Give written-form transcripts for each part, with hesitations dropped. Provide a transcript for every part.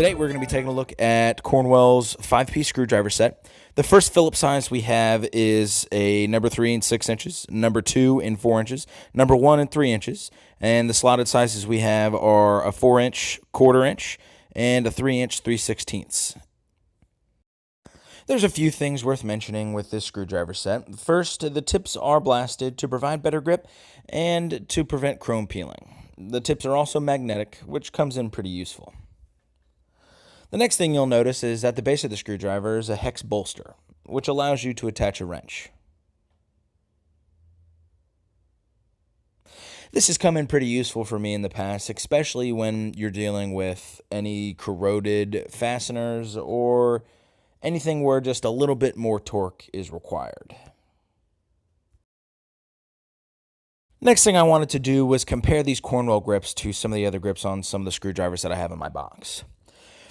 Today we're going to be taking a look at Cornwell's 5-piece screwdriver set. The first Phillips size we have is a number 3 and 6 inches, number 2 and 4 inches, number 1 and 3 inches, and the slotted sizes we have are a 4-inch, quarter inch, and a 3-inch 3/16. There's a few things worth mentioning with this screwdriver set. First, the tips are blasted to provide better grip and to prevent chrome peeling. The tips are also magnetic, which comes in pretty useful. The next thing you'll notice is at the base of the screwdriver is a hex bolster, which allows you to attach a wrench. This has come in pretty useful for me in the past, especially when you're dealing with any corroded fasteners or anything where just a little bit more torque is required. Next thing I wanted to do was compare these Cornwell grips to some of the other grips on some of the screwdrivers that I have in my box.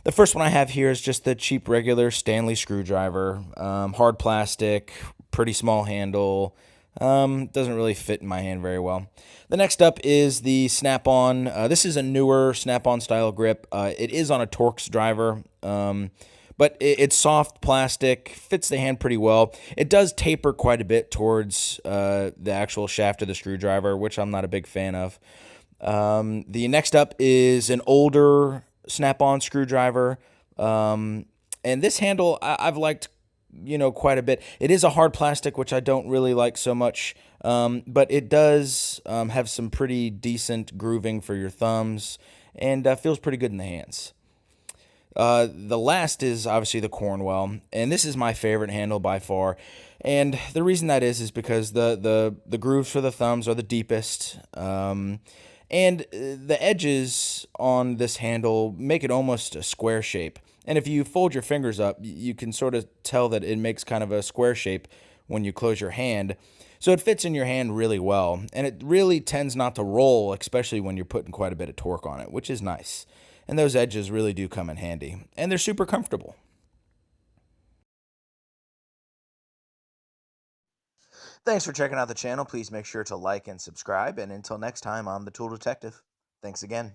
The first one I have here is just the cheap regular Stanley screwdriver, hard plastic, pretty small handle, doesn't really fit in my hand very well. The next up is the Snap-on. This is a newer Snap-on style grip. It is on a Torx driver, but it's soft plastic, fits the hand pretty well. It does taper quite a bit towards the actual shaft of the screwdriver, which I'm not a big fan of. The next up is an older Snap-on screwdriver, and this handle I've liked, quite a bit. It is a hard plastic, which I don't really like so much, but it does have some pretty decent grooving for your thumbs, and feels pretty good in the hands. The last is obviously the Cornwell, and this is my favorite handle by far. And the reason that is because the grooves for the thumbs are the deepest, and the edges on this handle make it almost a square shape. And if you fold your fingers up, you can sort of tell that it makes kind of a square shape when you close your hand. So it fits in your hand really well, and it really tends not to roll, especially when you're putting quite a bit of torque on it, which is nice. And those edges really do come in handy, and they're super comfortable. Thanks for checking out the channel. Please make sure to like and subscribe. And until next time, I'm the Tool Detective. Thanks again.